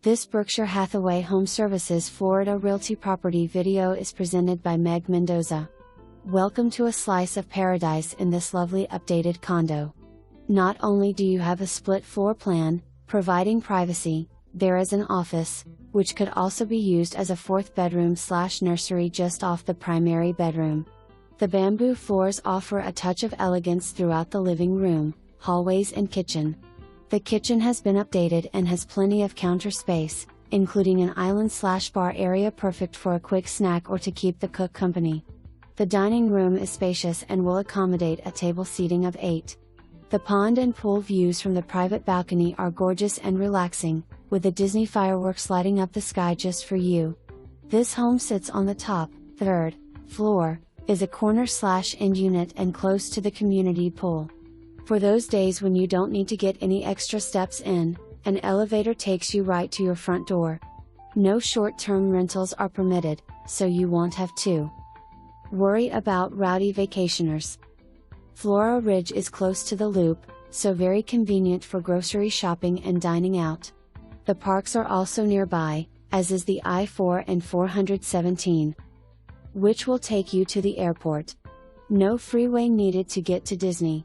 This Berkshire Hathaway HomeServices Florida Realty property video is presented by Meg Mendoza. Welcome to a slice of paradise in this lovely updated condo. Not only do you have a split floor plan, providing privacy, there is an office, which could also be used as a fourth bedroom/nursery just off the primary bedroom. The bamboo floors offer a touch of elegance throughout the living room, hallways and kitchen. The kitchen has been updated and has plenty of counter space, including an island/bar area perfect for a quick snack or to keep the cook company. The dining room is spacious and will accommodate a table seating of 8. The pond and pool views from the private balcony are gorgeous and relaxing, with the Disney fireworks lighting up the sky just for you. This home sits on the top, third, floor, is a corner/end unit and close to the community pool. For those days when you don't need to get any extra steps in, an elevator takes you right to your front door. No short-term rentals are permitted, so you won't have to worry about rowdy vacationers. Flora Ridge is close to the loop, so very convenient for grocery shopping and dining out. The parks are also nearby, as is the I-4 and 417, which will take you to the airport. No freeway needed to get to Disney.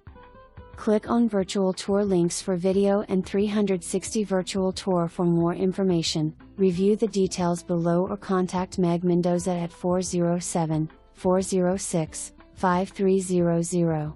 Click on virtual tour links for video and 360 virtual tour for more information. Review the details below or contact Meg Mendoza at 407-406-5300.